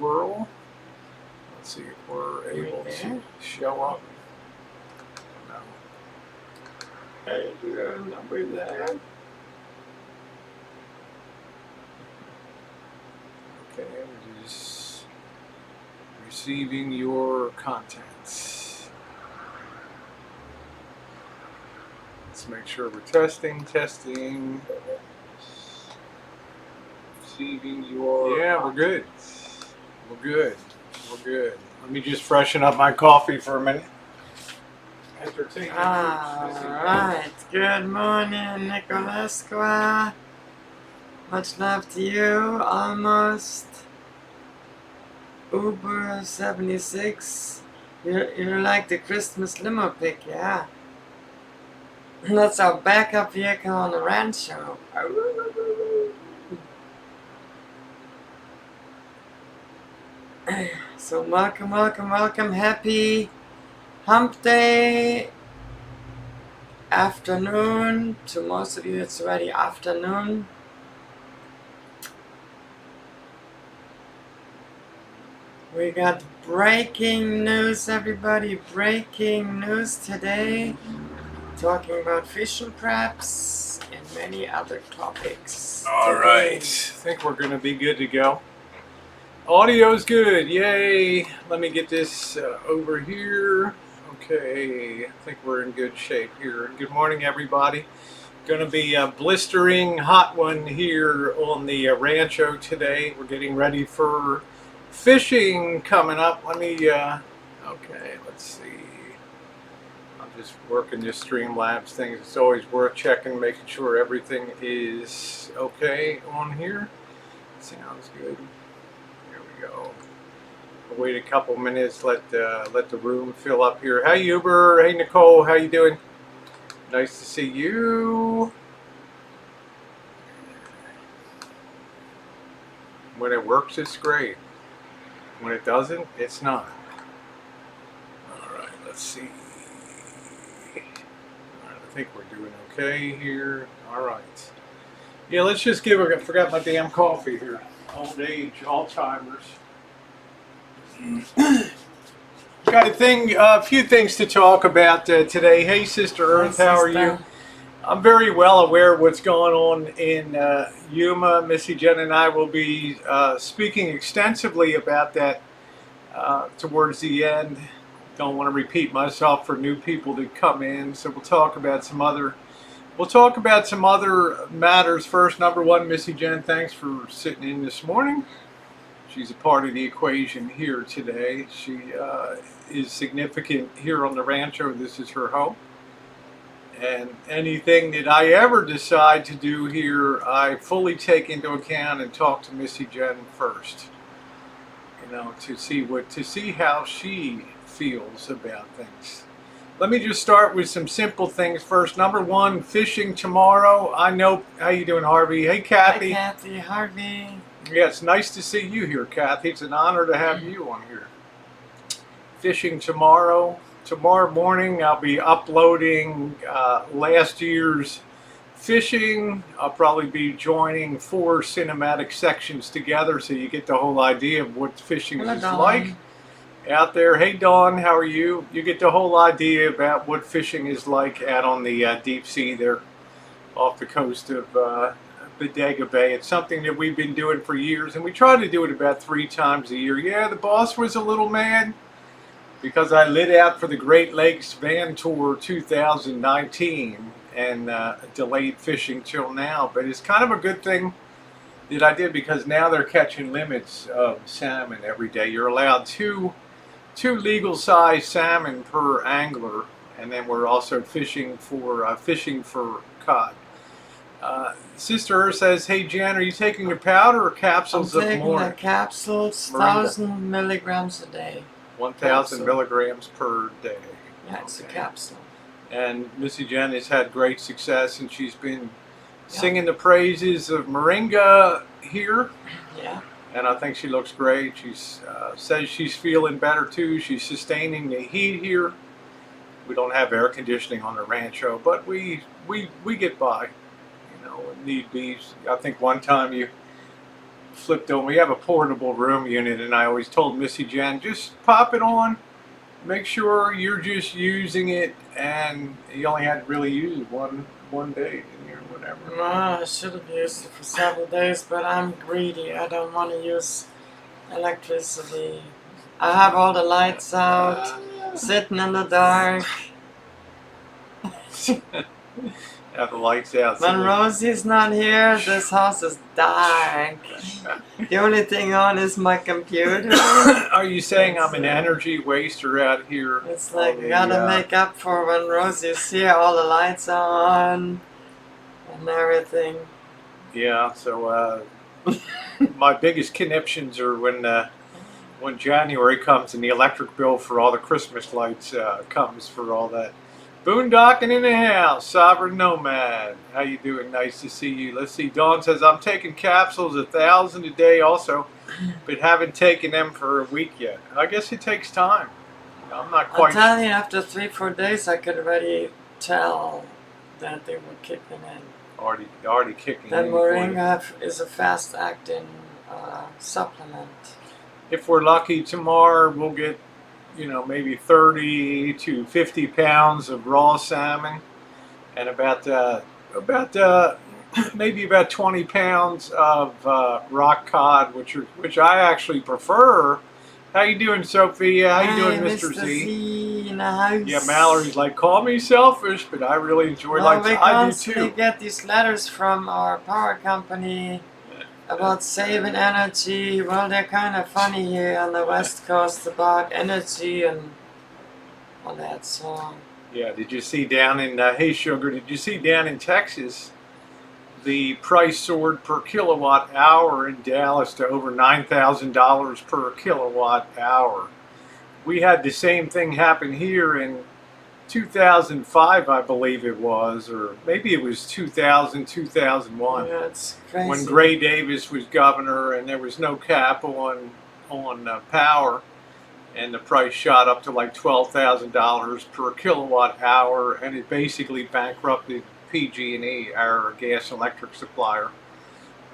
squirrel. Let's see if we're able to show up. No. Hey, I'll be there. Okay, we're just receiving your contents. Let's make sure we're testing. Receiving your... Yeah, we're good. We're good. Let me just freshen up my coffee for a minute. Alright, good morning, Nicholas. Much love to you. Almost Uber 76. You're like the Christmas limo pick, yeah. That's our backup vehicle on the Rancho. So welcome. Happy Hump Day afternoon. To most of you, it's already afternoon. We got breaking news, everybody. Breaking news today. Talking about fish and crabs and many other topics. All right. I think we're going to be good to go. Audio's good. Yay. Let me get this over here. Okay. I think we're in good shape here. Good morning, everybody. Going to be a blistering hot one here on the Rancho today. We're getting ready for fishing coming up. Let me, okay, let's see. I'm just working this Streamlabs thing. It's always worth checking, making sure everything is okay on here. Sounds good. There we go. I'll wait a couple minutes, let the room fill up here. Hi, Uber. Hey, Nicole. How you doing? Nice to see you. When it works, it's great. When it doesn't, it's not. Alright, let's see. Alright, I think we're doing okay here. Alright. Yeah, let's just give I forgot my damn coffee here. Old age, Alzheimer's. Got a few things to talk about today. Hey, Sister Earth, how are you? I'm very well aware of what's going on in Yuma. Missy Jenn and I will be speaking extensively about that towards the end. Don't want to repeat myself for new people to come in, so we'll talk about some other matters first. Number one, Missy Jenn, thanks for sitting in this morning. She's a part of the equation here today. She is significant here on the Rancho. This is her home. And anything that I ever decide to do here, I fully take into account and talk to Missy Jenn first. You know, to see how she feels about things. Let me just start with some simple things first. Number one, fishing tomorrow. I know, how you doing, Harvey? Hey, Kathy. Hi, Kathy. Harvey. Yeah, it's nice to see you here, Kathy. It's an honor to have you on here. Fishing tomorrow. Tomorrow morning, I'll be uploading last year's fishing. I'll probably be joining 4 cinematic sections together so you get the whole idea of what fishing is like out there. Hey, Dawn, how are you? You get the whole idea about what fishing is like out on the deep sea there off the coast of Bodega Bay. It's something that we've been doing for years, and we try to do it about 3 times a year. Yeah, the boss was a little mad because I lit out for the Great Lakes Van Tour 2019 and delayed fishing till now. But it's kind of a good thing that I did, because now they're catching limits of salmon every day. You're allowed two legal size salmon per angler, and then we're also fishing for cod. Sister Earth says, hey Jan, are you taking the powder or capsules of morning? I'm taking the capsules, 1,000 milligrams a day. 1,000 milligrams per day. Yeah, it's a capsule. And Missy Jenn has had great success, and she's been singing the praises of moringa here. Yeah. And I think she looks great. She says she's feeling better too. She's sustaining the heat here. We don't have air conditioning on the Rancho, but we get by. You know, if need be. I think one time you flipped on. We have a portable room unit, and I always told Missy Jenn, just pop it on. Make sure you're just using it, and you only had to really use it one day, didn't you, or whatever. No, I should have used it for several days, but I'm greedy. I don't want to use electricity. I have all the lights out, sitting in the dark. Have the lights out. When Rosie's not here, this house is dark. The only thing on is my computer. Are you saying I'm an energy waster out here? It's like I gotta make up for when Rosie's here, all the lights on and everything. Yeah, so my biggest conniptions are when January comes and the electric bill for all the Christmas lights comes for all that. Boondocking in the house, Sovereign Nomad. How you doing? Nice to see you. Let's see. Dawn says, I'm taking capsules 1,000 a day also, but haven't taken them for a week yet. I guess it takes time. I'm not quite... I'm telling you, after 3-4 days, I could already tell that they were kicking in. Already kicking that in. Moringa is a fast-acting supplement. If we're lucky tomorrow, we'll get maybe 30 to 50 pounds of raw salmon, and maybe about 20 pounds of rock cod, which I actually prefer. How you doing, Sophia? How you doing, Mr. Z? In the house. Yeah, Mallory's like, call me selfish, but I really enjoy lights. We I do constantly too. get these letters from our power company about saving energy. Well, they're kind of funny here on the West Coast about energy and all that. So yeah, did you see down in hey Sugar? Did you see down in Texas the price soared per kilowatt hour in Dallas to over $9,000 per kilowatt hour? We had the same thing happen here in 2005, I believe it was, or maybe it was 2000, 2001. yeah, it's crazy. When Gray Davis was governor and there was no cap on power, and the price shot up to like $12,000 per kilowatt hour, and it basically bankrupted PG&E, our gas electric supplier,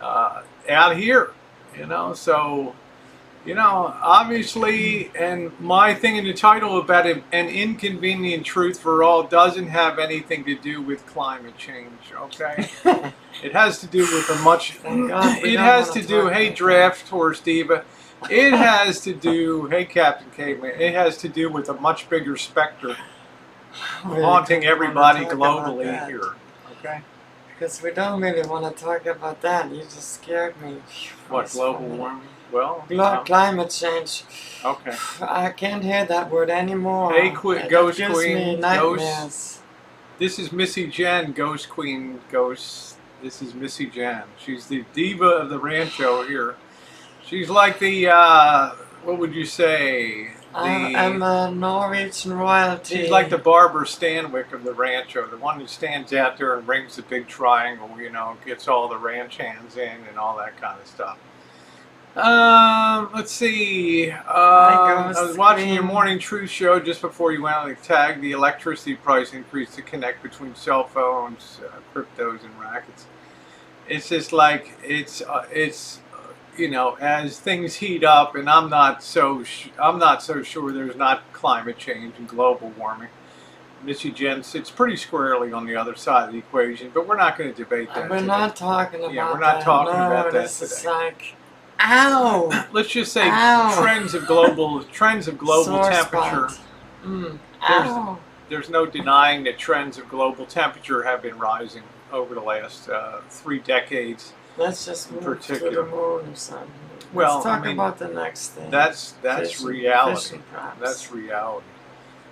out here. So obviously, and my thing in the title about an inconvenient truth for all doesn't have anything to do with climate change, okay? It has to do with a much, it has to do, hey Draft Horse Diva, it has to do, hey Captain Caveman, it has to do with a much bigger specter haunting everybody globally here, okay? Because we don't really want to talk about that. You just scared me. What, global warming? Well, climate change. Okay. I can't hear that word anymore. Hey, Ghost gives Queen. Me nightmares. Ghost. This is Missy Jenn, Ghost Queen. Ghost. This is Missy Jenn. She's the diva of the Rancho here. She's like the, what would you say? I'm a Norwegian royalty. She's like the Barbara Stanwyck of the Rancho, the one who stands out there and rings the big triangle, gets all the ranch hands in and all that kind of stuff. Let's see. I was watching your Morning Truth show just before you went on the tag. The electricity price increase to connect between cell phones, cryptos, and rackets. It's just like it's as things heat up, and I'm not so sure there's not climate change and global warming. Missy Jenn sits pretty squarely on the other side of the equation, but we're not going to debate that. We're not talking about that. Yeah, we're not talking about that this today. Is like, ow! Let's just say Ow. trends of global Sore temperature. spot. Ow. There's no denying that trends of global temperature have been rising over the last 3 decades. Let's just move to the moon or something. Well, Let's talk about the next thing. That's Fishing, reality. fishing crops. That's reality.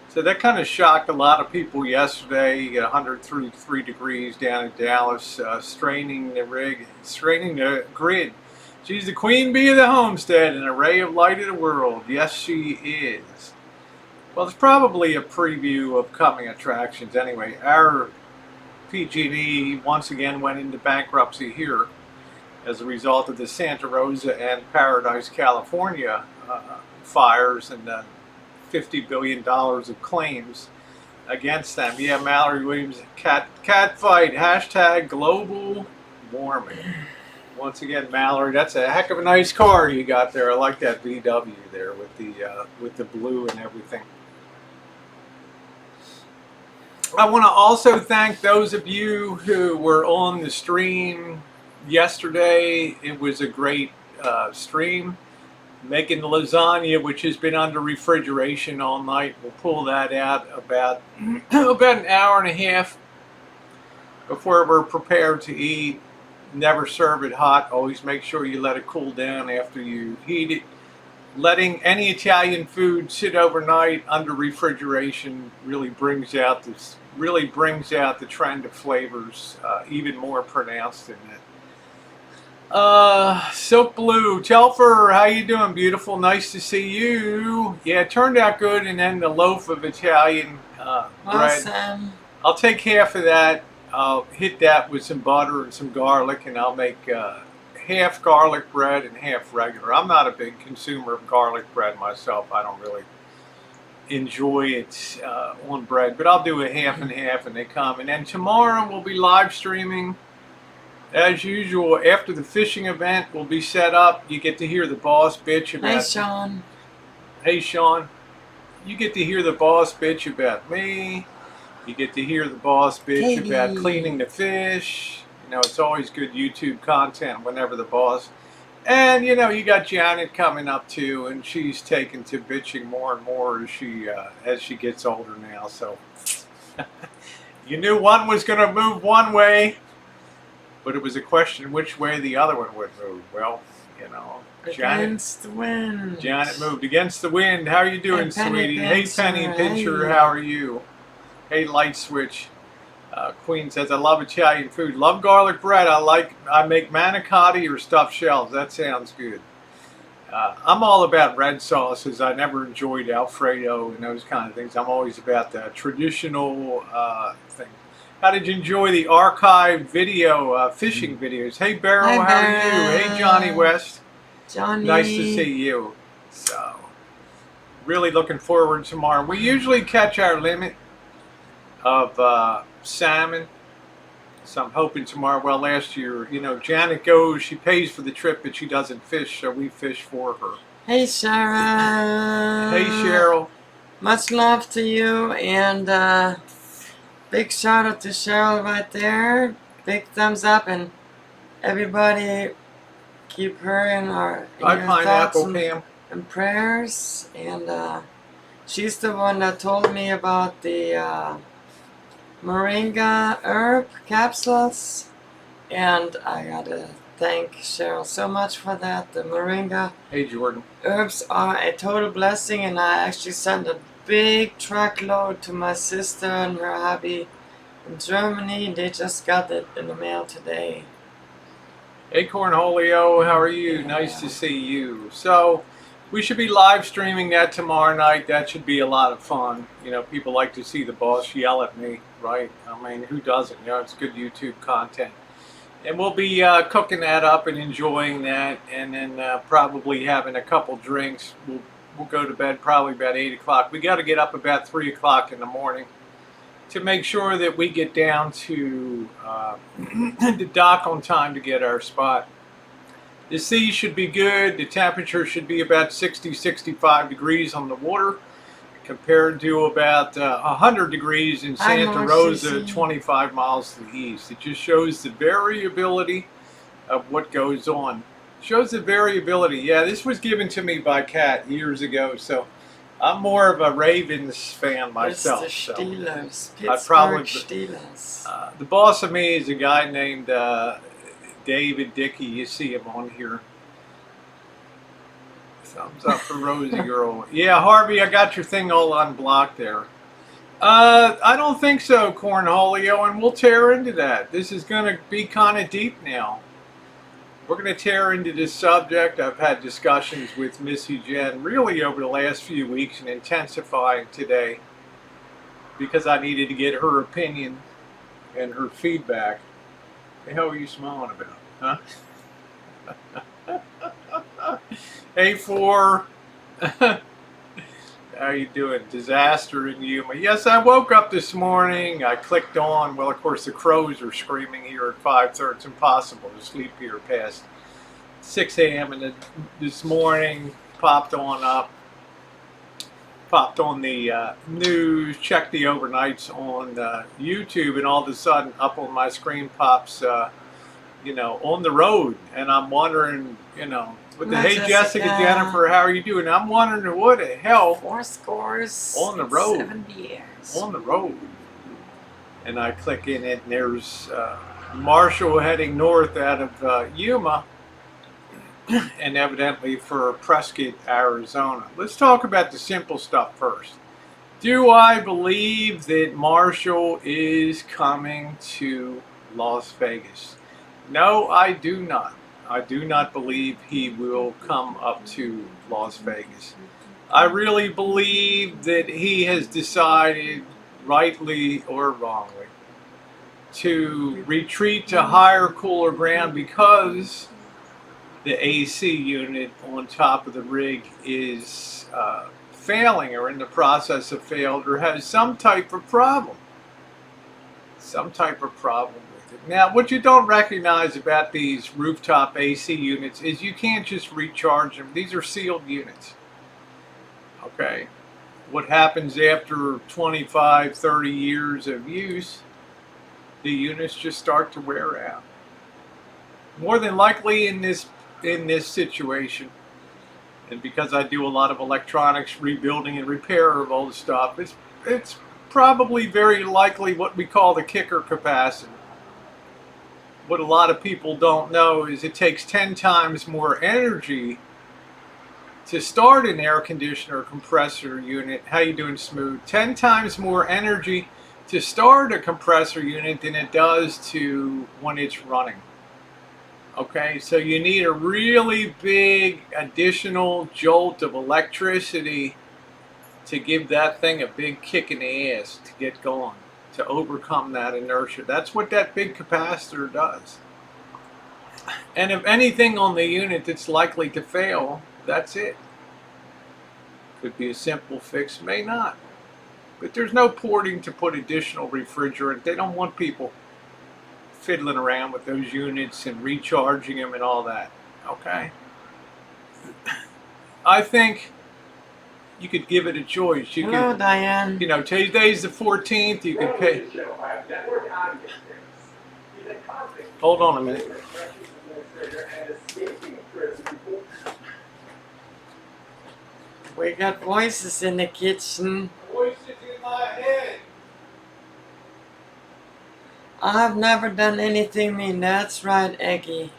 So that kind of shocked a lot of people yesterday. You got 103 degrees down in Dallas, straining the grid. She's the queen bee of the homestead, an array of light of the world. Yes, she is. Well, it's probably a preview of coming attractions. Anyway, our PG&E once again went into bankruptcy here as a result of the Santa Rosa and Paradise, California fires and $50 billion of claims against them. Yeah, Mallory Williams, cat fight, hashtag global warming. once again, Mallory. That's a heck of a nice car you got there. I like that VW there with the blue and everything. I want to also thank those of you who were on the stream yesterday. It was a great stream. Making the lasagna, which has been under refrigeration all night. We'll pull that out about an hour and a half before we're prepared to eat. Never serve it hot. Always make sure you let it cool down after you heat it. Letting any Italian food sit overnight under refrigeration really brings out the trend of flavors even more pronounced in it. Silk Blue, Telfer, how you doing, beautiful? Nice to see you. Yeah, it turned out good. And then the loaf of Italian bread. Awesome. I'll take half of that. I'll hit that with some butter and some garlic, and I'll make half garlic bread and half regular. I'm not a big consumer of garlic bread myself. I don't really enjoy it on bread, but I'll do a half and half, and they come. And then tomorrow we'll be live streaming. As usual, after the fishing event will be set up, you get to hear the boss bitch about... Hey, Sean. Hey, Sean. You get to hear the boss bitch about me. You get to hear the boss bitch about cleaning the fish. You know, it's always good YouTube content whenever the boss... And, you know, you got Janet coming up, too, and she's taken to bitching more and more as she gets older now, so... You knew one was going to move one way, but it was a question which way the other one would move. Well, you know, Against the wind. Janet moved against the wind. How are you doing, sweetie? Hey, Penny Pincher, hey. how are you? Hey, Light Switch. Queen says, I love Italian food. Love garlic bread. I make manicotti or stuffed shells. That sounds good. I'm all about red sauces. I never enjoyed Alfredo and those kind of things. I'm always about the traditional thing. How did you enjoy the archive video, fishing videos? Hey, Barrow, Hi, how are you? Barrow. Hey, Johnny West. Johnny. Nice to see you. So, really looking forward to tomorrow. We usually catch our limit of salmon. So I'm hoping tomorrow, well, last year, you know, Janet goes, she pays for the trip, but she doesn't fish, so we fish for her. Hey, Sarah. Hey, Cheryl. Much love to you, and big shout out to Cheryl right there. Big thumbs up, and everybody keep her in your thoughts and prayers. And she's the one that told me about the moringa herb capsules, and I gotta thank Cheryl so much for that. The moringa herbs are a total blessing, and I actually sent a big truckload to my sister and her hubby in Germany. They just got it in the mail today. Hey, Cornholio, how are you? Yeah. Nice to see you. So, we should be live streaming that tomorrow night. That should be a lot of fun. You know, people like to see the boss yell at me, right? I mean, who doesn't? You know, it's good YouTube content. And we'll be cooking that up and enjoying that, and then probably having a couple drinks. We'll go to bed probably about 8 o'clock. We got to get up about 3 o'clock in the morning to make sure that we get down to the dock on time to get our spot. The sea should be good. The temperature should be about 60-65 degrees on the water, compared to about 100 degrees in Santa Rosa, 25 miles to the east. It just shows the variability of what goes on. Shows the variability. Yeah, this was given to me by Kat years ago, so I'm more of a Ravens fan myself. It's the Steelers. Pittsburgh Steelers. The boss of me is a guy named David Dickey. You see him on here. Thumbs up for Rosie girl. Yeah, Harvey, I got your thing all unblocked there. I don't think so, Cornholio, and we'll tear into that. This is going to be kind of deep now. We're going to tear into this subject. I've had discussions with Missy Jenn really over the last few weeks and intensifying today because I needed to get her opinion and her feedback. What the hell are you smiling about, huh? Hey, four. How you doing? Disaster in Yuma. Yes, I woke up this morning. I clicked on. Well, of course, the crows are screaming here at 5:30. It's impossible to sleep here past 6 a.m. this morning, popped on the news, checked the overnights on YouTube, and all of a sudden up on my screen pops, on the road. And I'm wondering, with the, hey Jessica, Jennifer, how are you doing? I'm wondering what the hell. 4 scores on the road. 70 years. On the road. And I click in it, and there's Marshall heading north out of Yuma, and evidently for Prescott, Arizona. Let's talk about the simple stuff first. Do I believe that Marshall is coming to Las Vegas? No, I do not. I do not believe he will come up to Las Vegas. I really believe that he has decided, rightly or wrongly, to retreat to higher, cooler ground because the AC unit on top of the rig is failing, or in the process of failed, or has some type of problem. Some type of problem with it. Now, what you don't recognize about these rooftop AC units is you can't just recharge them. These are sealed units. Okay. What happens after 25, 30 years of use, the units just start to wear out. More than likely in this situation, and because I do a lot of electronics rebuilding and repair of old stuff, it's probably very likely what we call the kicker capacity. What a lot of people don't know is it takes 10 times more energy to start an air conditioner or compressor unit. How you doing, Smooth? 10 times more energy to start a compressor unit than it does to when it's running. Okay, so you need a really big additional jolt of electricity to give that thing a big kick in the ass to get going, to overcome that inertia. That's what that big capacitor does. And if anything on the unit that's likely to fail, that's it. Could be a simple fix, may not. But there's no porting to put additional refrigerant. They don't want people fiddling around with those units and recharging them and all that. Okay? I think you could give it a choice. Hello, Diane. Today's the 14th. You could pay. Hold on a minute. We got voices in the kitchen. Voices in my head. I've never done anything mean. That's right, Eggy.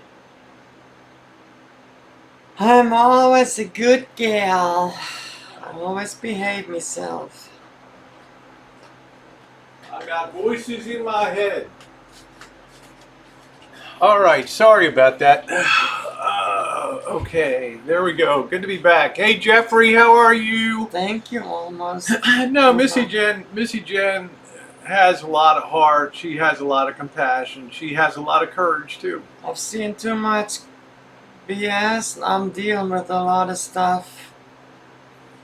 I'm always a good gal. I always behave myself. I got voices in my head. All right, sorry about that. Okay, there we go. Good to be back. Hey, Jeffrey, how are you? Thank you, almost. No, Missy Jenn has a lot of heart. She has a lot of compassion. She has a lot of courage, too. I've seen too much BS. I'm dealing with a lot of stuff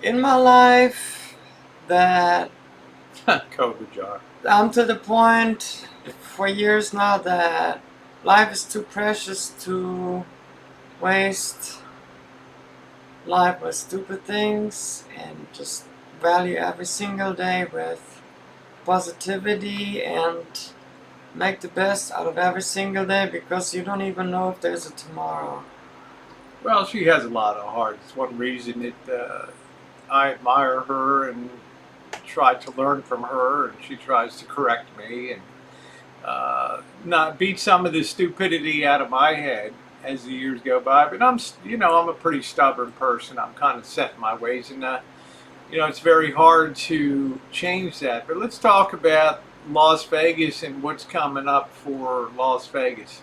in my life that COVID jar. I'm to the point for years now that life is too precious to waste life with stupid things, and just value every single day with positivity and make the best out of every single day, because you don't even know if there's a tomorrow. Well, she has a lot of heart. It's one reason that I admire her and try to learn from her, and she tries to correct me and not beat some of the stupidity out of my head as the years go by. But I'm a pretty stubborn person. I'm kind of set in my ways, and it's very hard to change that. But let's talk about Las Vegas and what's coming up for Las Vegas.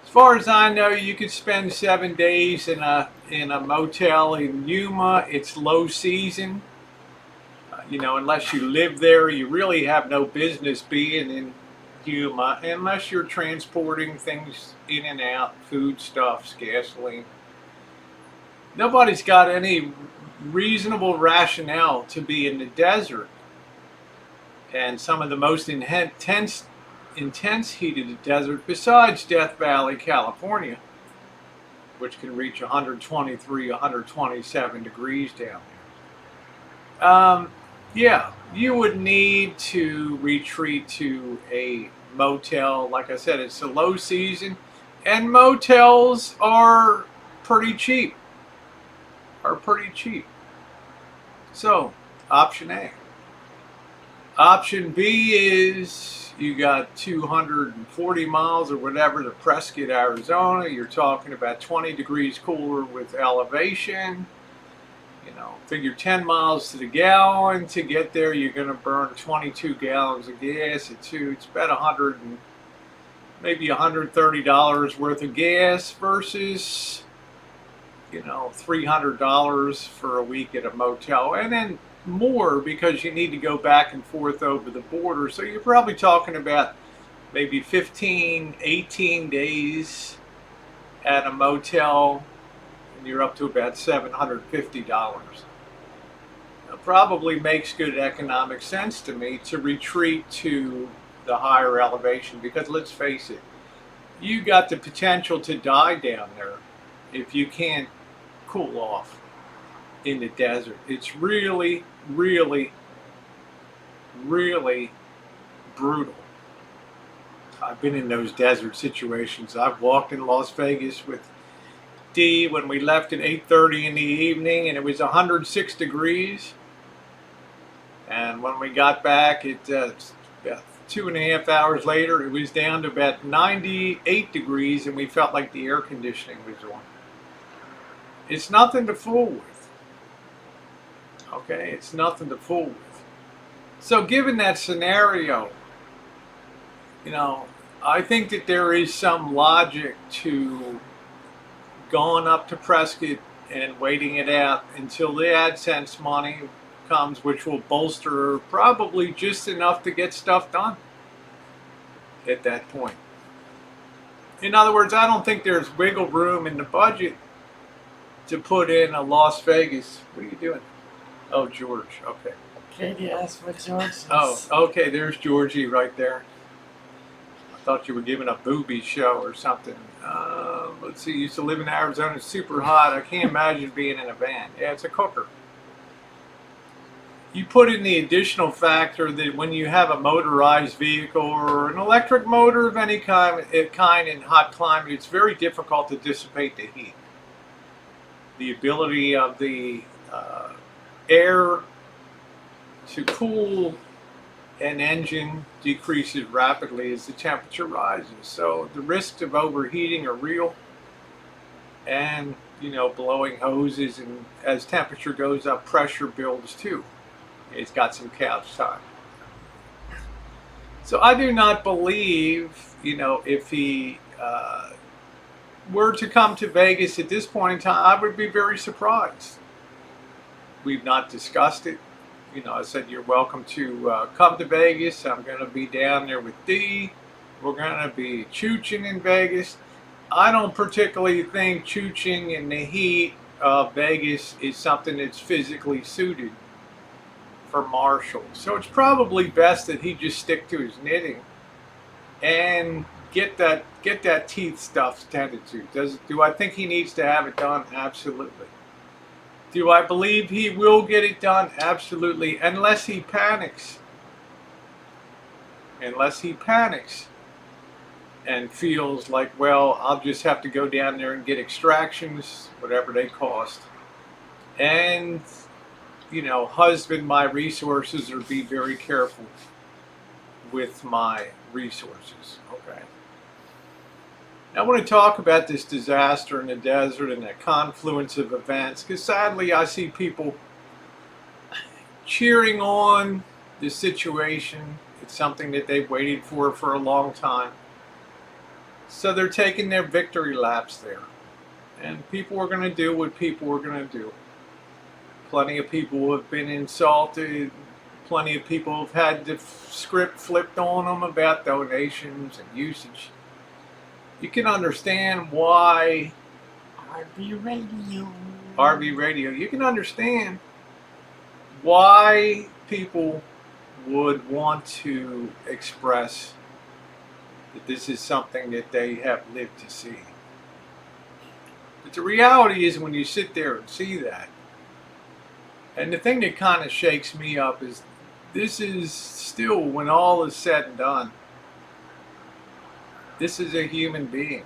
As far as I know, you could spend 7 days in a motel in Yuma. It's low season. Unless you live there, you really have no business being in Yuma unless you're transporting things in and out, foodstuffs, gasoline. Nobody's got any reasonable rationale to be in the desert and some of the most intense heat of the desert besides Death Valley, California, which can reach 123, 127 degrees down there. Yeah, you would need to retreat to a motel. Like I said, it's a low season, and motels are pretty cheap. So, option A. Option B is you got 240 miles or whatever to Prescott, Arizona. You're talking about 20 degrees cooler with elevation. You know, figure 10 miles to the gallon. To get there, you're going to burn 22 gallons of gas. It's about maybe $130 worth of gas versus, you know, $300 for a week at a motel. And then more because you need to go back and forth over the border. So you're probably talking about maybe 15, 18 days at a motel, and you're up to about $750. It probably makes good economic sense to me to retreat to the higher elevation because let's face it, you got the potential to die down there if you can't cool off in the desert. It's really, really, really brutal. I've been in those desert situations. I've walked in Las Vegas with D when we left at 8:30 in the evening and it was 106 degrees. And when we got back, about 2.5 hours later, it was down to about 98 degrees and we felt like the air conditioning was on. It's nothing to fool with. Okay, it's nothing to fool with. So given that scenario, you know, I think that there is some logic to going up to Prescott and waiting it out until the AdSense money comes, which will bolster probably just enough to get stuff done at that point. In other words, I don't think there's wiggle room in the budget to put in a Las Vegas. What are you doing? Oh, George. Okay. Katie asked for George. Oh, okay. There's Georgie right there. I thought you were giving a booby show or something. Let's see. Used to live in Arizona. It's super hot. I can't imagine being in a van. Yeah, it's a cooker. You put in the additional factor that when you have a motorized vehicle or an electric motor of any kind in hot climate, it's very difficult to dissipate the heat. The ability of the air to cool an engine decreases rapidly as the temperature rises. So the risks of overheating are real, and you know, blowing hoses, and as temperature goes up, pressure builds too. It's got some couch time. So I do not believe, you know, if he were to come to Vegas at this point in time, I would be very surprised. We've not discussed it. You know, I said, you're welcome to come to Vegas. I'm going to be down there with D. We're going to be chooching in Vegas. I don't particularly think chooching in the heat of Vegas is something that's physically suited for Marshall. So it's probably best that he just stick to his knitting and get that teeth stuff tended to. Do I think he needs to have it done? Absolutely. Do I believe he will get it done? Absolutely. Unless he panics. Unless he panics and feels like, well, I'll just have to go down there and get extractions, whatever they cost, and, you know, husband my resources or be very careful with my resources. Okay. I want to talk about this disaster in the desert and that confluence of events, because sadly I see people cheering on the situation. It's something that they've waited for a long time. So they're taking their victory laps there. And people are going to do what people are going to do. Plenty of people have been insulted. Plenty of people have had the script flipped on them about donations and usage. You can understand why RV Radio. You can understand why people would want to express that this is something that they have lived to see. But the reality is when you sit there and see that, and the thing that kind of shakes me up is this is still, when all is said and done, this is a human being.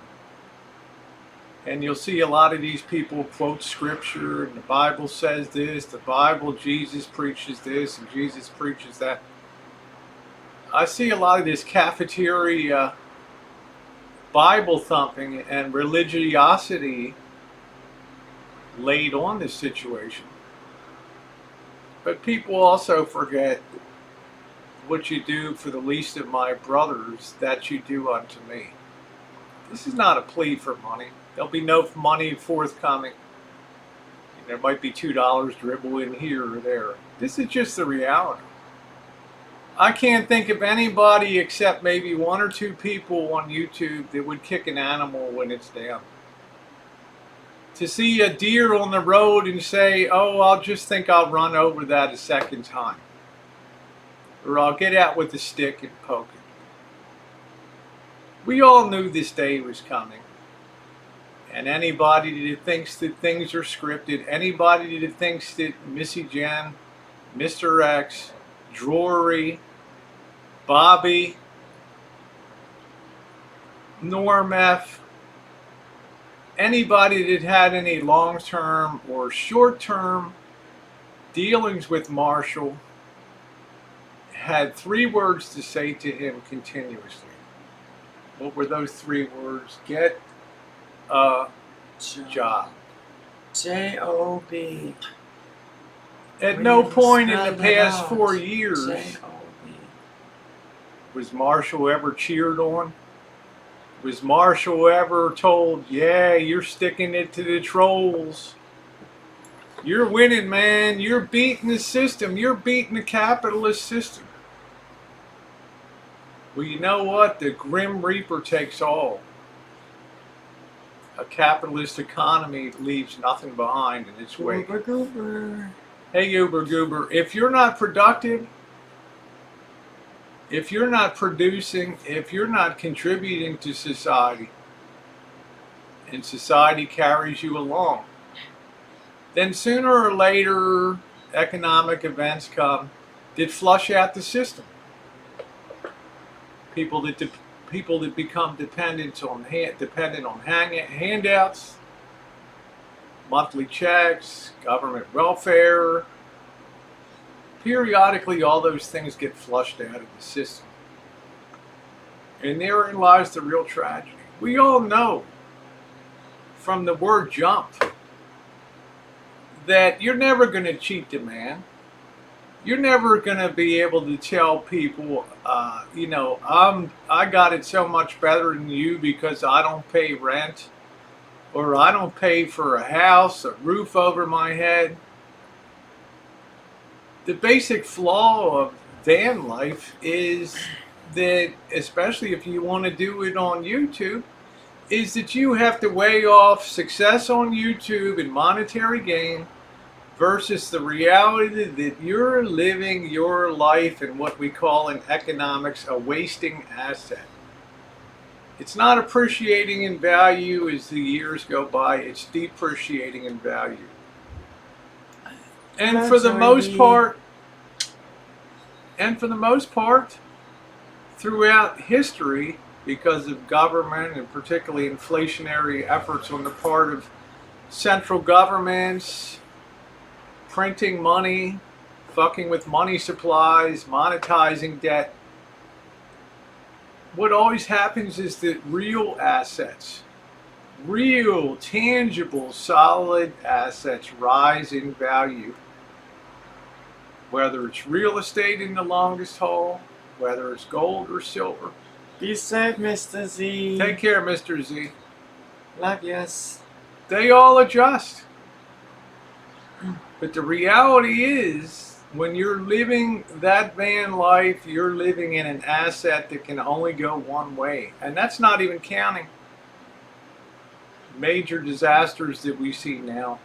And you'll see a lot of these people quote scripture, and the Bible says this, the Bible, Jesus preaches this, and Jesus preaches that. I see a lot of this cafeteria Bible thumping and religiosity laid on this situation. But people also forget, what you do for the least of my brothers, that you do unto me. This is not a plea for money. There'll be no money forthcoming. There might be $2 dribble in here or there. This is just the reality. I can't think of anybody except maybe one or two people on YouTube that would kick an animal when it's down. To see a deer on the road and say, oh, I'll just think I'll run over that a second time. Or I'll get out with a stick and poke it. We all knew this day was coming. And anybody that thinks that things are scripted, anybody that thinks that Missy Jenn, Mr. X, Drury, Bobby, Norm F, anybody that had any long-term or short-term dealings with Marshall had 3 words to say to him continuously. What were those 3 words? Get a job. J-O-B. At no point in the past 4 years J-O-B. was Marshall ever cheered on. Was Marshall ever told, yeah, you're sticking it to the trolls. You're winning, man. You're beating the system. You're beating the capitalist system. Well, you know what? The Grim Reaper takes all. A capitalist economy leaves nothing behind in its wake. Goober goober. Hey, Uber Goober, if you're not productive, if you're not producing, if you're not contributing to society, and society carries you along, then sooner or later economic events come that flush out the system. People that become dependent on handouts, monthly checks, government welfare. Periodically, all those things get flushed out of the system. And therein lies the real tragedy. We all know from the word jump that you're never going to cheat the man. You're never going to be able to tell people, I got it so much better than you because I don't pay rent, or I don't pay for a house, a roof over my head. The basic flaw of van life is that, especially if you want to do it on YouTube, is that you have to weigh off success on YouTube and monetary gain versus the reality that you're living your life in what we call in economics a wasting asset. It's not appreciating in value as the years go by, it's depreciating in value. And for the most part, throughout history, because of government and particularly inflationary efforts on the part of central governments, printing money, fucking with money supplies, monetizing debt, what always happens is that real assets, real, tangible, solid assets rise in value. Whether it's real estate in the longest haul, whether it's gold or silver. Be safe, Mr. Z. Take care, Mr. Z. Love yous. They all adjust. But the reality is, when you're living that van life, you're living in an asset that can only go one way. And that's not even counting major disasters that we see now.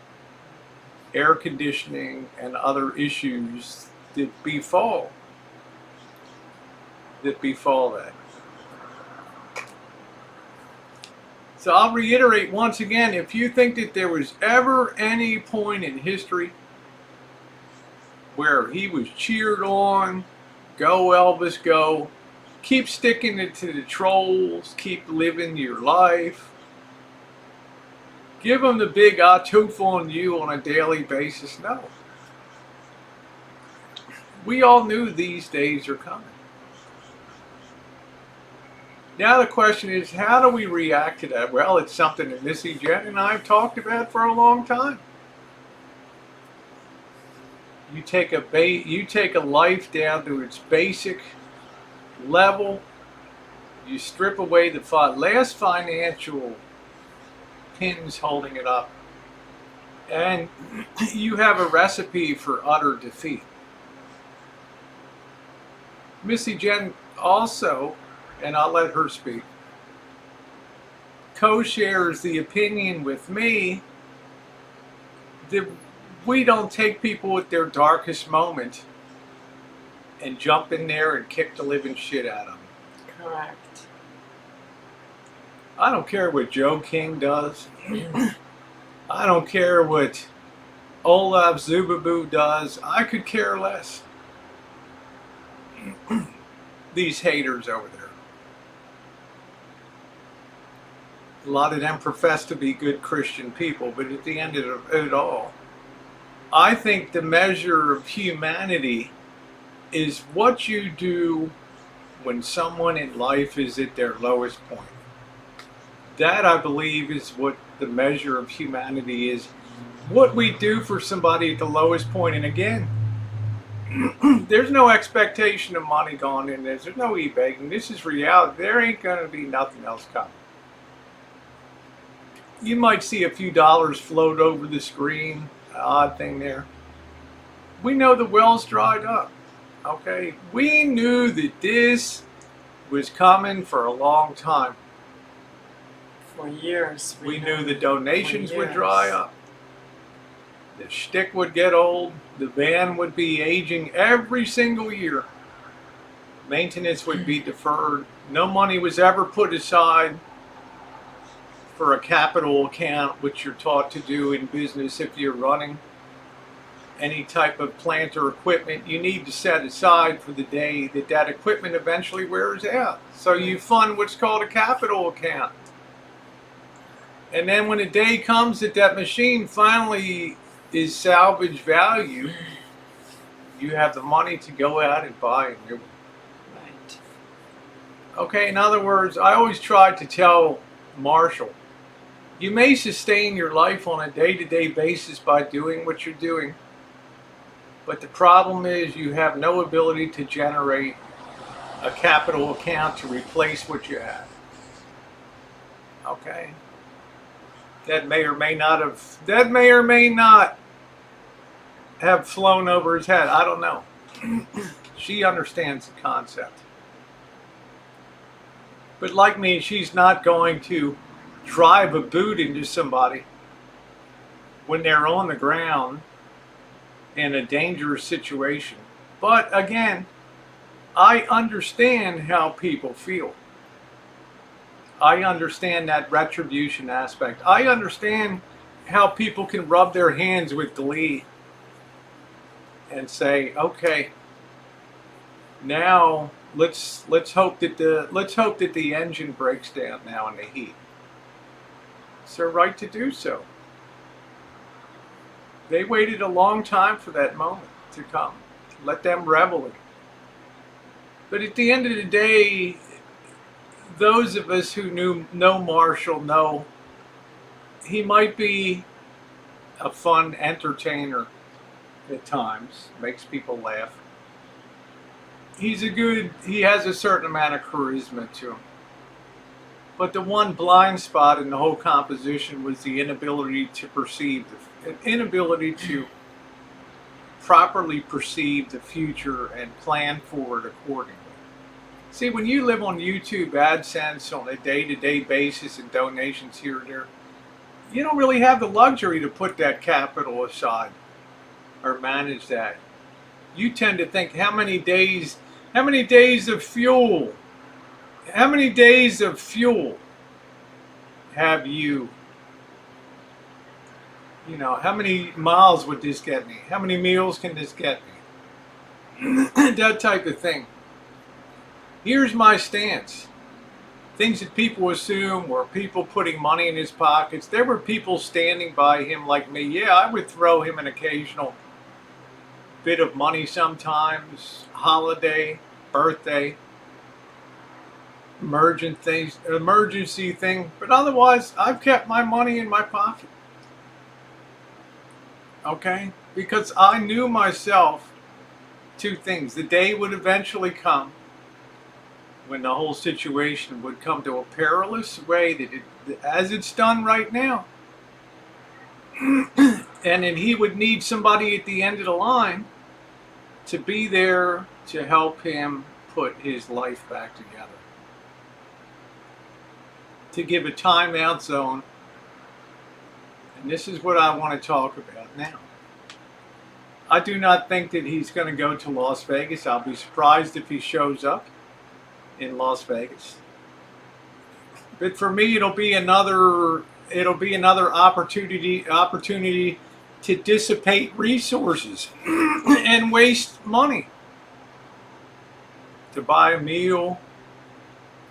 Air conditioning and other issues that befall that. So I'll reiterate once again, if you think that there was ever any point in history where he was cheered on, go Elvis, go, keep sticking it to the trolls, keep living your life, give them the big tooth on you on a daily basis, no. We all knew these days are coming. Now the question is, how do we react to that? Well, it's something that Missy Jenn and I have talked about for a long time. You take a life down to its basic level. You strip away the last financial pins holding it up, and you have a recipe for utter defeat. Missy Jenn also, and I'll let her speak, co-shares the opinion with me that we don't take people at their darkest moment and jump in there and kick the living shit out of them. Correct. I don't care what Joe King does. I don't care what Olaf Zubaboo does. I could care less. These haters over there. A lot of them profess to be good Christian people, but at the end of it all, I think the measure of humanity is what you do when someone in life is at their lowest point. That, I believe, is what the measure of humanity is. What we do for somebody at the lowest point. And again, there's no expectation of money going in this. There's no e-begging. This is reality. There ain't going to be nothing else coming. You might see a few dollars float over the screen. Odd thing there. We know the well's dried up. Okay? We knew that this was coming for a long time. For years. We knew the donations would dry up. The shtick would get old. The van would be aging every single year. Maintenance would be deferred. No money was ever put aside for a capital account, which you're taught to do in business if you're running any type of plant or equipment. You need to set aside for the day that that equipment eventually wears out. So you fund what's called a capital account. And then when the day comes that that machine finally is salvage value, you have the money to go out and buy a new one. Right. Okay, in other words, I always try to tell Marshall, you may sustain your life on a day-to-day basis by doing what you're doing, but the problem is you have no ability to generate a capital account to replace what you have. Okay? That may or may not have flown over his head. I don't know. She understands the concept. But like me, she's not going to drive a boot into somebody when they're on the ground in a dangerous situation. But again, I understand how people feel. I understand that retribution aspect. I understand how people can rub their hands with glee and say, "Okay, now let's hope that the engine breaks down now in the heat." It's their right to do so. They waited a long time for that moment to come. Let them revel in it. But at the end of the day, those of us who know Marshall know he might be a fun entertainer at times, makes people laugh. He has a certain amount of charisma to him. But the one blind spot in the whole composition was the inability to properly perceive the future and plan for it accordingly. See, when you live on YouTube AdSense on a day-to-day basis and donations here and there, you don't really have the luxury to put that capital aside or manage that. You tend to think, how many days of fuel have you. You know, how many miles would this get me? How many meals can this get me? That type of thing. Here's my stance. Things that people assume were people putting money in his pockets. There were people standing by him like me. Yeah, I would throw him an occasional bit of money sometimes. Holiday, birthday, emergency thing. But otherwise, I've kept my money in my pocket. Okay? Because I knew myself two things. The day would eventually come when the whole situation would come to a perilous way as it's done right now. And then he would need somebody at the end of the line to be there to help him put his life back together. To give a timeout zone. And this is what I want to talk about now. I do not think that he's going to go to Las Vegas. I'll be surprised if he shows up in Las Vegas. But for me, it'll be another opportunity to dissipate resources and waste money. To buy a meal.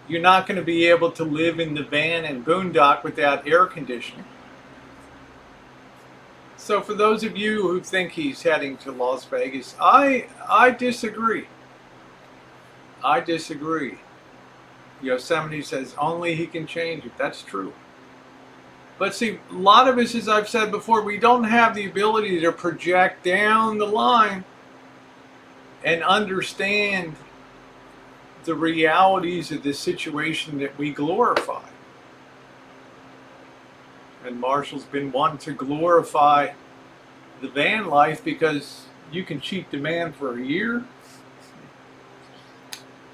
You're not going to be able to live in the van and boondock without air conditioning. So for those of you who think he's heading to Las Vegas, I disagree. I disagree. Yosemite says only he can change it. That's true. But see, a lot of us, as I've said before, we don't have the ability to project down the line and understand the realities of the situation that we glorify. And Marshall's been one to glorify the van life because you can cheat the man for a year.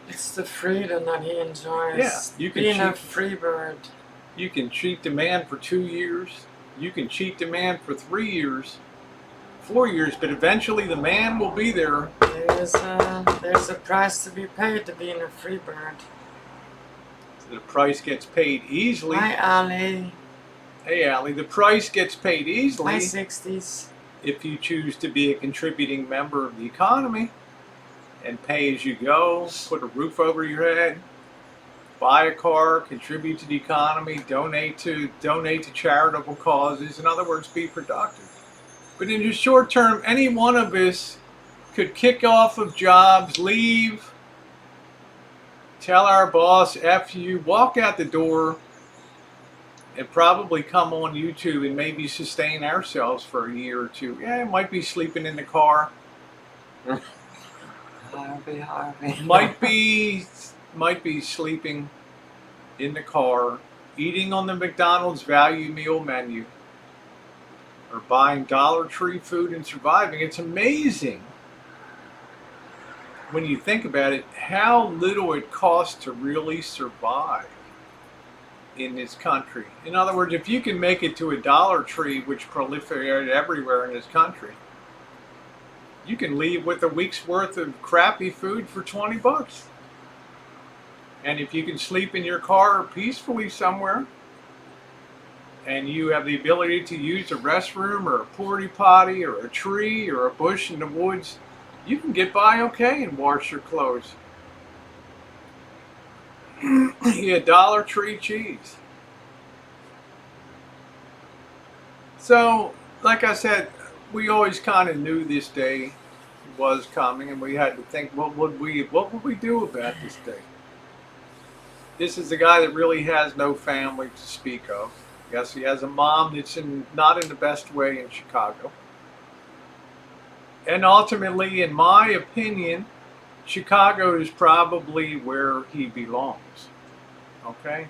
It's the freedom that he enjoys. Yeah, you can being a cheat. free bird. You can cheat the man for 2 years. You can cheat the man for 3 years, 4 years, but eventually the man will be there. There's a price to be paid to being a free bird. The price gets paid easily. Hi, Ali. Hey, Allie, the price gets paid easily. My 60s. If you choose to be a contributing member of the economy and pay as you go, put a roof over your head, buy a car, contribute to the economy, donate to charitable causes. In other words, be productive. But in the short term, any one of us could kick off of jobs, leave, tell our boss, F you, walk out the door, and probably come on YouTube and maybe sustain ourselves for a year or two. Yeah, might be sleeping in the car. Harvey. Might be sleeping in the car, eating on the McDonald's value meal menu, or buying Dollar Tree food and surviving. It's amazing when you think about it how little it costs to really survive in this country. In other words, if you can make it to a Dollar Tree, which proliferated everywhere in this country, you can leave with a week's worth of crappy food for $20. And if you can sleep in your car peacefully somewhere, and you have the ability to use a restroom or a porta potty or a tree or a bush in the woods, you can get by okay and wash your clothes. Yeah, Dollar Tree cheese. So, like I said, we always kind of knew this day was coming, and we had to think, what would we do about this day? This is a guy that really has no family to speak of. Yes, he has a mom that's not in the best way in Chicago. And ultimately, in my opinion, Chicago is probably where he belongs. Okay?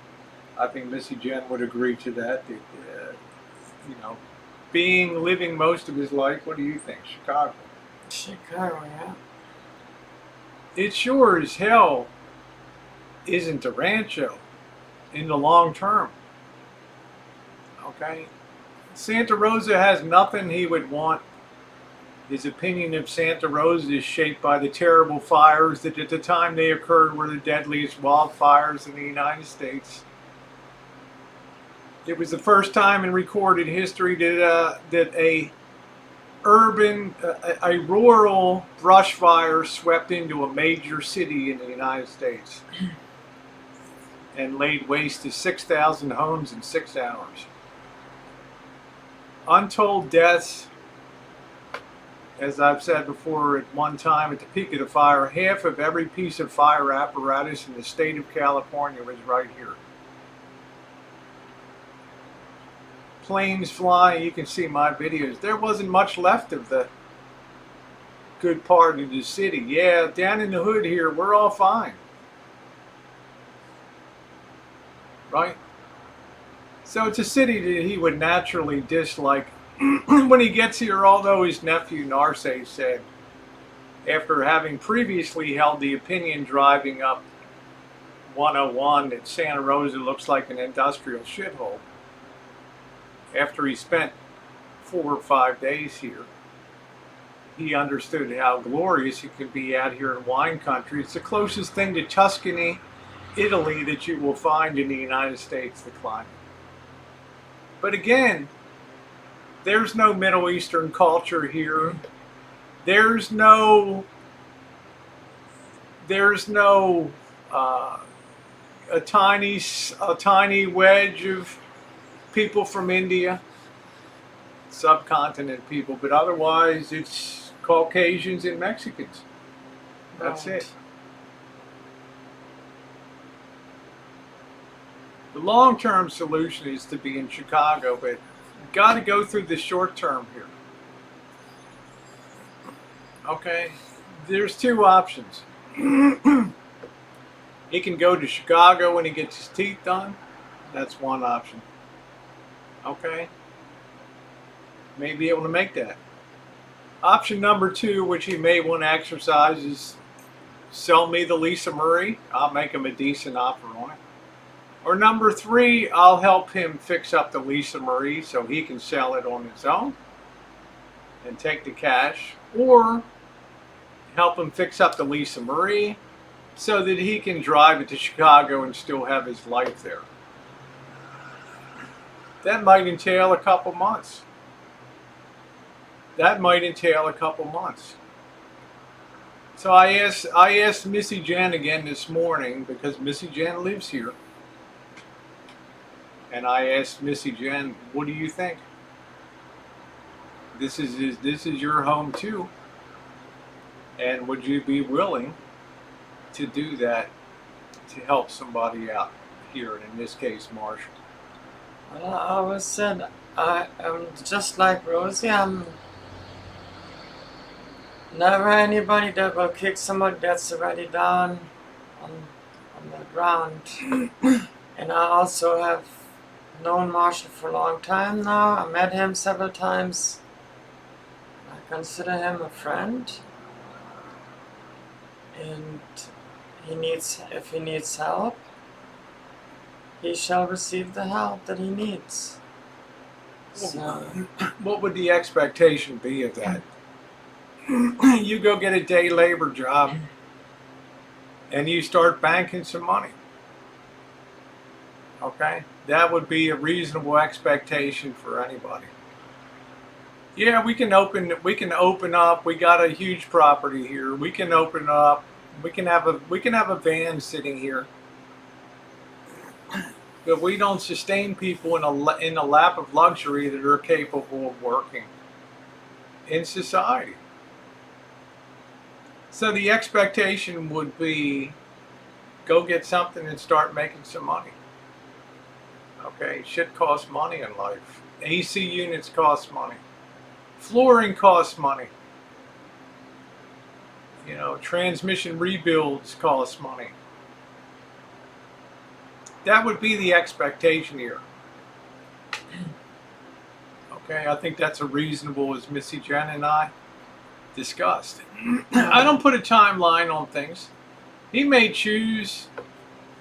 I think Missy Jenn would agree to that. Living most of his life, what do you think? Chicago. Chicago, yeah. It sure as hell isn't a Rancho in the long term. Okay? Santa Rosa has nothing he would want. His opinion of Santa Rosa is shaped by the terrible fires that at the time they occurred were the deadliest wildfires in the United States. It was the first time in recorded history that a rural brush fire swept into a major city in the United States and laid waste to 6,000 homes in 6 hours. Untold deaths. As I've said before, at one time at the peak of the fire, half of every piece of fire apparatus in the state of California was right here. Planes flying, you can see my videos. There wasn't much left of the good part of the city. Yeah, down in the hood here, we're all fine. Right? So it's a city that he would naturally dislike when he gets here, although his nephew Narce said, after having previously held the opinion driving up 101 that Santa Rosa looks like an industrial shithole, after he spent 4 or 5 days here, he understood how glorious it could be out here in wine country. It's the closest thing to Tuscany, Italy that you will find in the United States, the climate. But again, there's no Middle Eastern culture here. There's no a tiny wedge of people from India, subcontinent people, but otherwise it's Caucasians and Mexicans. That's Right. it. The long-term solution is to be in Chicago, but got to go through the short term here. Okay, there's 2 options. He can go to Chicago when he gets his teeth done. That's one option. Okay, may be able to make that. Option number 2, which he may want to exercise, is sell me the Lisa Marie. I'll make him a decent offer on it. Or number 3, I'll help him fix up the Lisa Marie so he can sell it on his own and take the cash. Or help him fix up the Lisa Marie so that he can drive it to Chicago and still have his life there. That might entail a couple months. So I asked Missy Jenn again this morning, because Missy Jenn lives here. And I asked Missy Jenn, what do you think? This is your home too. And would you be willing to do that to help somebody out here, and in this case, Marshall? Well, I always said I'm just like Rosie. I'm never anybody that will kick somebody that's already down on the ground. And I also have known Marshall for a long time now. I met him several times. I consider him a friend. And if he needs help, he shall receive the help that he needs. So, What would the expectation be of that? You go get a day labor job and you start banking some money. Okay? That would be a reasonable expectation for anybody. Yeah, we can open up. We got a huge property here. We can open up. We can have a van sitting here. But we don't sustain people in a lap of luxury that are capable of working in society. So the expectation would be, go get something and start making some money. Okay, shit costs money in life. AC units cost money. Flooring costs money. You know, transmission rebuilds cost money. That would be the expectation here. Okay, I think that's as reasonable as Missy Jenn and I discussed. I don't put a timeline on things. He may choose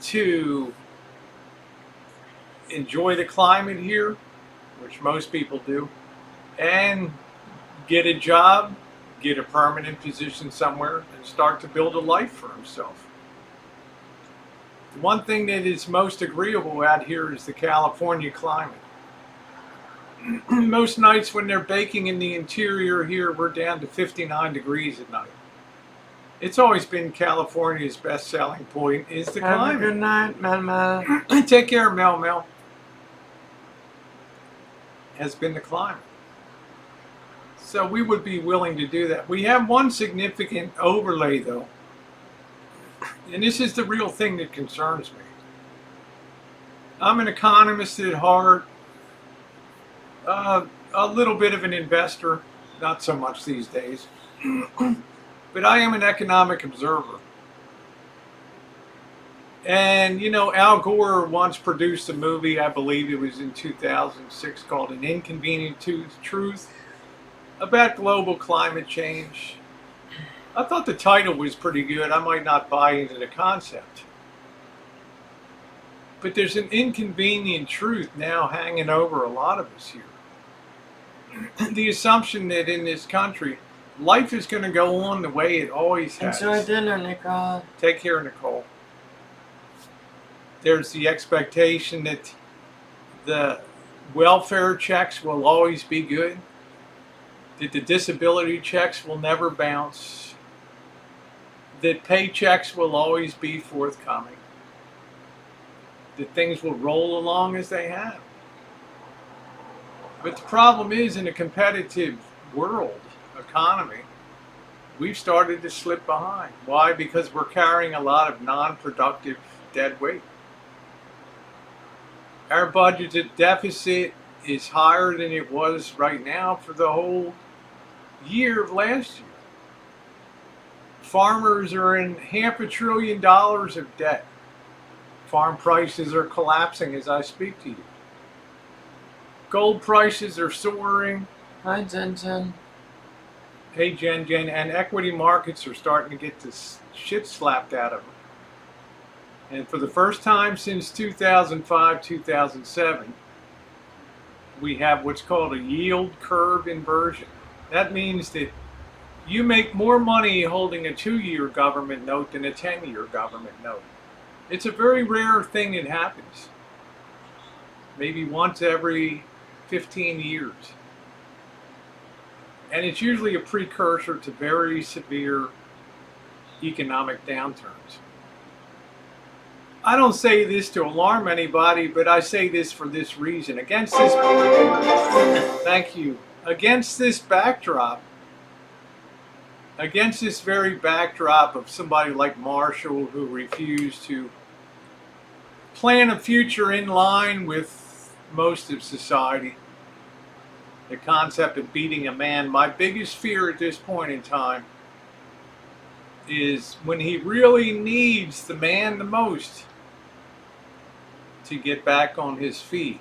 to enjoy the climate here, which most people do, and get a job, get a permanent position somewhere, and start to build a life for himself. One thing that is most agreeable out here is the California climate. Most nights when they're baking in the interior here, we're down to 59 degrees at night. It's always been California's best selling point is the Have a good climate. night, Mel. Take care, Mel. Has been the climate. So we would be willing to do that. We have one significant overlay though. And this is the real thing that concerns me. I'm an economist at heart, a little bit of an investor, not so much these days, but I am an economic observer. And you know, Al Gore once produced a movie, I believe it was in 2006, called An Inconvenient Truth, about global climate change. I thought the title was pretty good. I might not buy into the concept. But there's an inconvenient truth now hanging over a lot of us here. The assumption that in this country, life is going to go on the way it always has. Enjoy dinner, Nicole. Take care, Nicole. There's the expectation that the welfare checks will always be good, that the disability checks will never bounce, that paychecks will always be forthcoming, that things will roll along as they have. But the problem is, in a competitive world economy, we've started to slip behind. Why? Because we're carrying a lot of non-productive dead weight. Our budgeted deficit is higher than it was right now for the whole year of last year. Farmers are in $500 billion of debt. Farm prices are collapsing as I speak to you. Gold prices are soaring. Hi, Jen. Hey, Jen, and equity markets are starting to get this shit slapped out of them. And for the first time since 2005, 2007, we have what's called a yield curve inversion. That means that you make more money holding a 2-year government note than a 10-year government note. It's a very rare thing that happens. Maybe once every 15 years. And it's usually a precursor to very severe economic downturns. I don't say this to alarm anybody, but I say this for this reason. Thank you. Against this backdrop, against this very backdrop of somebody like Marshall who refused to plan a future in line with most of society, the concept of beating a man, my biggest fear at this point in time is when he really needs the man the most to get back on his feet.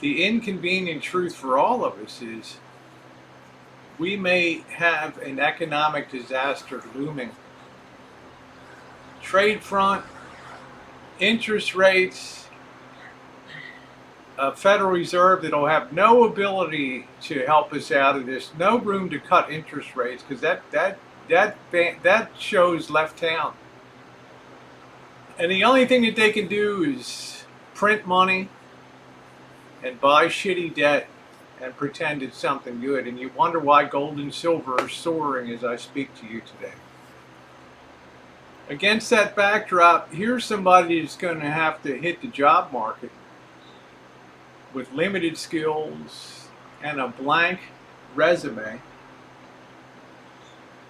The inconvenient truth for all of us is we may have an economic disaster looming. Trade front, interest rates, a Federal Reserve that'll have no ability to help us out of this, no room to cut interest rates, because that shows left town. And the only thing that they can do is print money and buy shitty debt and pretend it's something good. And you wonder why gold and silver are soaring as I speak to you today. Against that backdrop, here's somebody that's going to have to hit the job market with limited skills and a blank resume,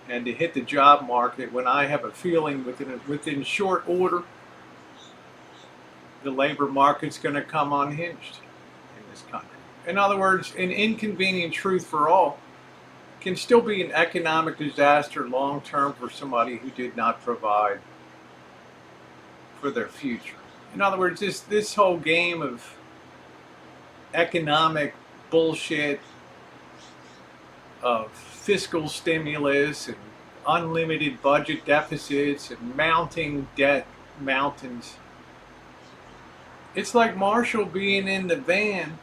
and to hit the job market when I have a feeling within short order the labor market's going to come unhinged in this country. In other words, an inconvenient truth for all can still be an economic disaster long term for somebody who did not provide for their future. In other words, this whole game of economic bullshit, of fiscal stimulus and unlimited budget deficits and mounting debt mountains. It's like Marshall being in the van.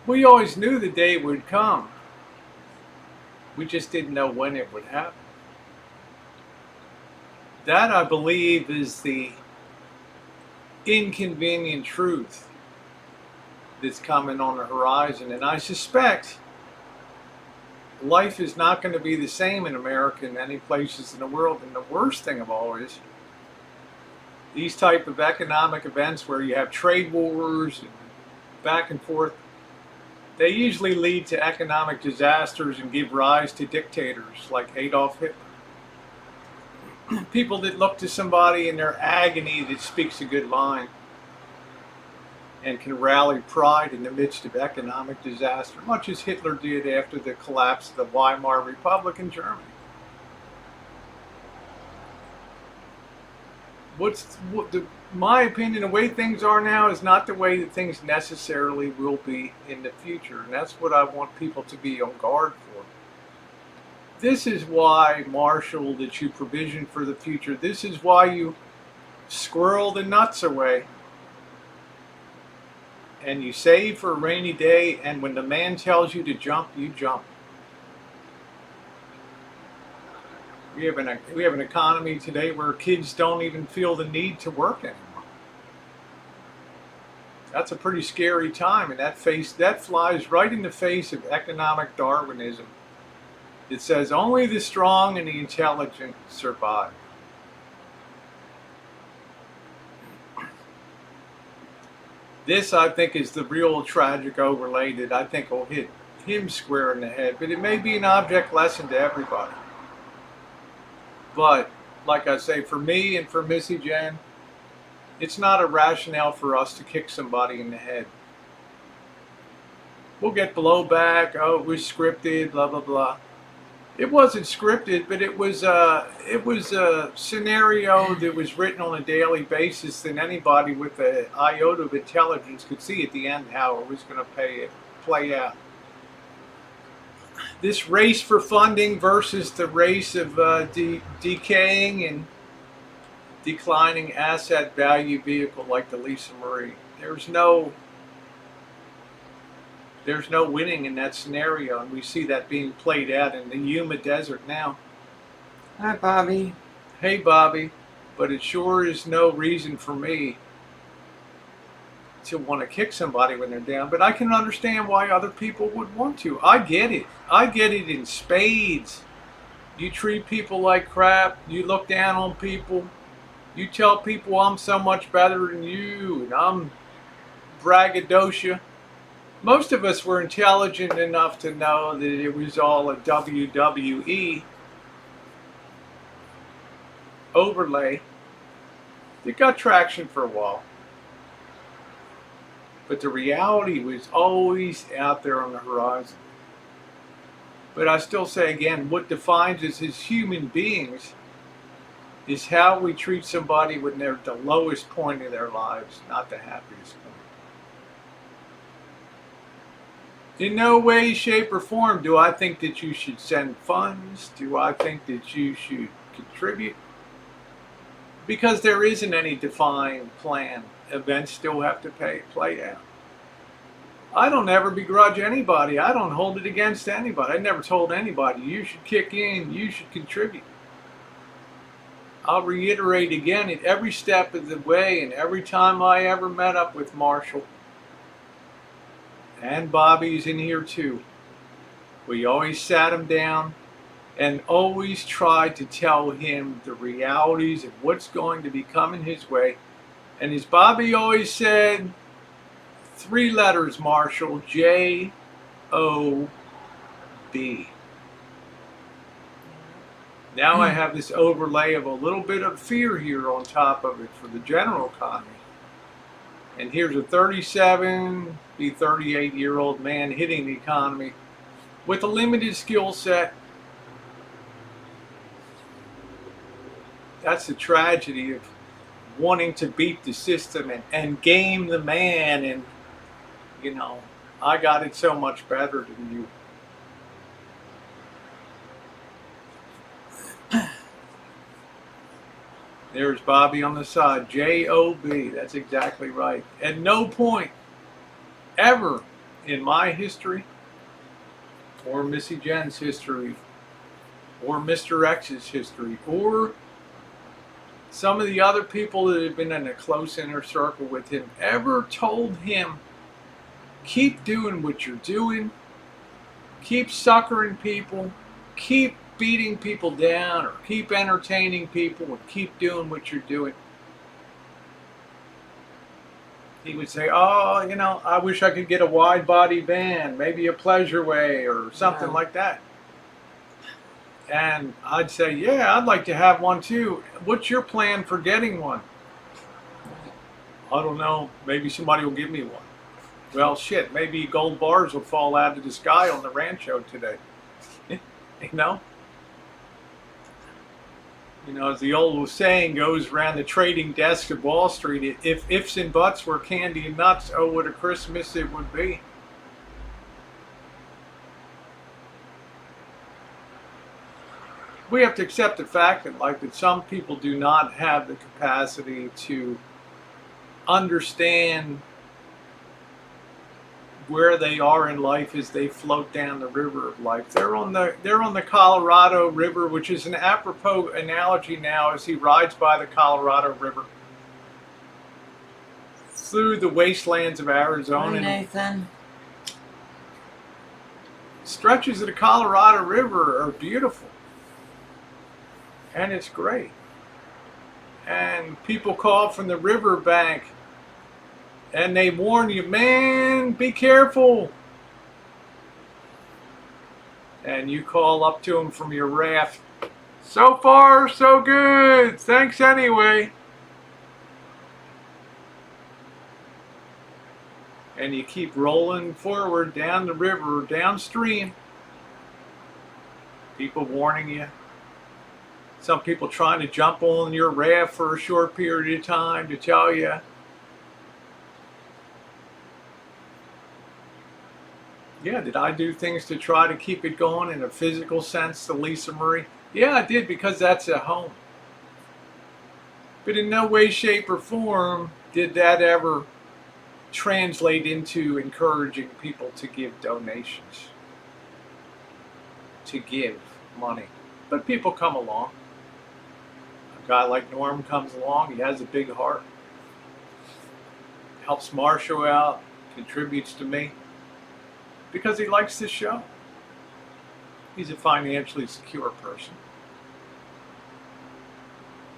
We always knew the day would come. We just didn't know when it would happen. That, I believe, is the inconvenient truth that's coming on the horizon. And I suspect life is not going to be the same in America and many places in the world. And the worst thing of all is these type of economic events where you have trade wars and back and forth, they usually lead to economic disasters and give rise to dictators like Adolf Hitler. People that look to somebody in their agony that speaks a good line and can rally pride in the midst of economic disaster, much as Hitler did after the collapse of the Weimar Republic in Germany. My opinion, the way things are now is not the way that things necessarily will be in the future. And that's what I want people to be on guard for. This is why, Marshall, that you provision for the future. This is why you squirrel the nuts away. And you save for a rainy day, and when the man tells you to jump, you jump. We have an economy today where kids don't even feel the need to work anymore. That's a pretty scary time, and that flies right in the face of economic Darwinism. It says only the strong and the intelligent survive. This, I think, is the real tragic overlay that I think will hit him square in the head. But it may be an object lesson to everybody. But, like I say, for me and for Missy Jenn, it's not a rationale for us to kick somebody in the head. We'll get blowback. Oh, it was scripted, blah, blah, blah. It wasn't scripted, but it was a scenario that was written on a daily basis, and anybody with an iota of intelligence could see at the end how it was going to play out. This race for funding versus the race of decaying and declining asset value vehicle like the Lisa Marie. There's no winning in that scenario, and we see that being played out in the Yuma desert now. Hi, Bobby. Hey, Bobby, but it sure is no reason for me to want to kick somebody when they're down, but I can understand why other people would want to. I get it. I get it in spades. You treat people like crap. You look down on people. You tell people I'm so much better than you, and I'm braggadocio. Most of us were intelligent enough to know that it was all a WWE overlay that got traction for a while. But the reality was always out there on the horizon. But I still say again, what defines us as human beings is how we treat somebody when they're at the lowest point in their lives, not the happiest point. In no way, shape, or form do I think that you should send funds. Do I think that you should contribute? Because there isn't any defined plan. Events still have to play out. I don't ever begrudge anybody. I don't hold it against anybody. I never told anybody, you should kick in, you should contribute. I'll reiterate again at every step of the way and every time I ever met up with Marshall, and Bobby's in here too, we always sat him down and always tried to tell him the realities of what's going to be coming his way. And as Bobby always said, 3 letters, Marshall, J-O-B. Now I have this overlay of a little bit of fear here on top of it for the general economy. And here's a 37, 38-year-old man hitting the economy with a limited skill set. That's the tragedy of wanting to beat the system and game the man, and you know, I got it so much better than you. There's Bobby on the side, J-O-B, that's exactly right. At no point ever in my history, or Missy Jenn's history, or Mr. X's history, or some of the other people that have been in a close inner circle with him ever told him, keep doing what you're doing, keep suckering people, keep beating people down, or keep entertaining people, and keep doing what you're doing, he would say, oh, you know, I wish I could get a wide body van, maybe a Pleasure Way or something like that. And I'd say, yeah, I'd like to have one too. What's your plan for getting one? I don't know. Maybe somebody will give me one. Well, shit, maybe gold bars will fall out of the sky on the Rancho today. You know? You know, as the old saying goes around the trading desk of Wall Street, if ifs and buts were candy and nuts, oh, what a Christmas it would be. We have to accept the fact that, like, that some people do not have the capacity to understand where they are in life as they float down the river of life. They're on the Colorado River, which is an apropos analogy now as he rides by the Colorado River through the wastelands of Arizona. Hi, Nathan. Stretches of the Colorado River are beautiful. And it's great. And people call from the riverbank and they warn you, man, be careful. And you call up to them from your raft, so far, so good. Thanks anyway. And you keep rolling forward down the river, downstream. People warning you. Some people trying to jump on your raft for a short period of time to tell you. Yeah, did I do things to try to keep it going in a physical sense to Lisa Marie? Yeah, I did, because that's at home. But in no way, shape, or form did that ever translate into encouraging people to give donations, to give money. But people come along. A guy like Norm comes along, he has a big heart. Helps Marshall out, contributes to me. Because he likes the show. He's a financially secure person.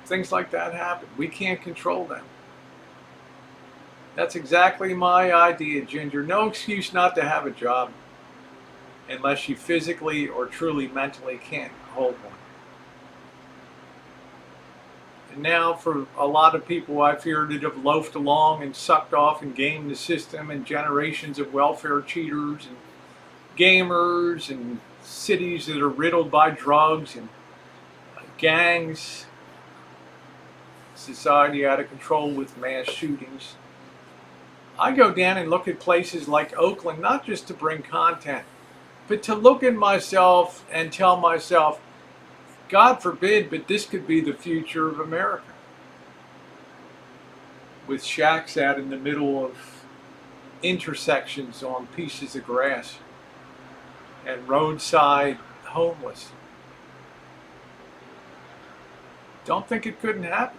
Things like that happen. We can't control them. That's exactly my idea, Ginger. No excuse not to have a job unless you physically or truly mentally can't hold one. And now for a lot of people I've heard that have loafed along and sucked off and gamed the system, and generations of welfare cheaters and gamers and cities that are riddled by drugs and gangs, society out of control with mass shootings. I go down and look at places like Oakland, not just to bring content, but to look at myself and tell myself, God forbid, but this could be the future of America. With shacks out in the middle of intersections on pieces of grass and roadside homeless. Don't think it couldn't happen.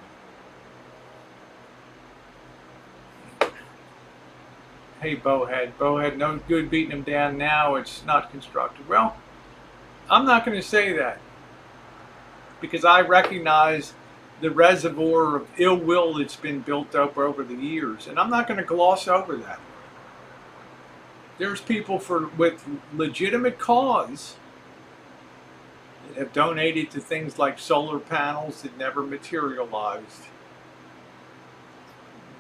Hey, Bowhead, no good beating him down now. It's not constructive. Well, I'm not going to say that, because I recognize the reservoir of ill will that's been built up over the years, and I'm not going to gloss over that. There's people with legitimate cause that have donated to things like solar panels that never materialized,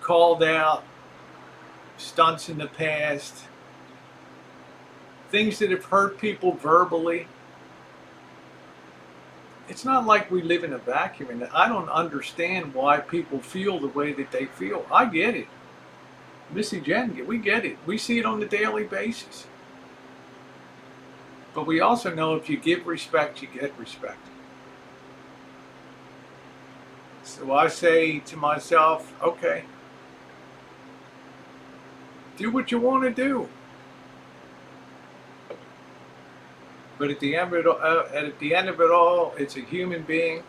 called out stunts in the past, things that have hurt people verbally. It's not like we live in a vacuum, and I don't understand why people feel the way that they feel. I get it. Missy Jenn, we get it. We see it on a daily basis. But we also know if you give respect, you get respect. So I say to myself, okay, do what you want to do. But at the end of it all, it's a human being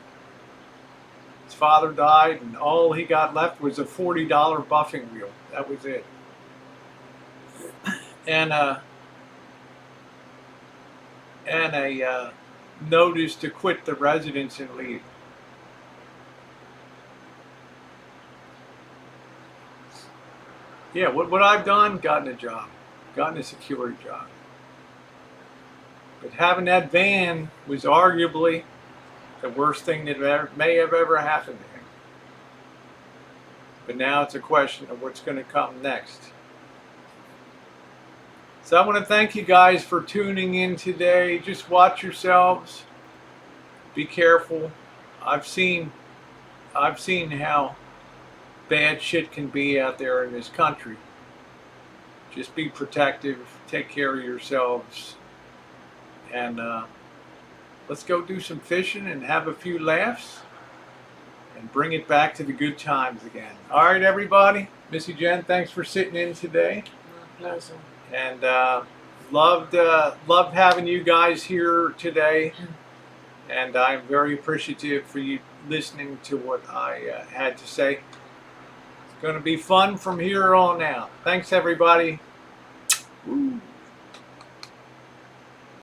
His father died, and all he got left was a $40 buffing wheel. That was it. And a notice to quit the residence and leave. Yeah, what I've done, gotten a job, gotten a security job. But having that van was arguably the worst thing that may have ever happened to him. But now it's a question of what's going to come next. So I want to thank you guys for tuning in today. Just watch yourselves. Be careful. I've seen how bad shit can be out there in this country. Just be protective. Take care of yourselves. And let's go do some fishing and have a few laughs and bring it back to the good times again. All right, everybody. Missy Jenn, thanks for sitting in today. My pleasure. And loved having you guys here today. And I'm very appreciative for you listening to what I had to say. It's going to be fun from here on out. Thanks, everybody. Woo.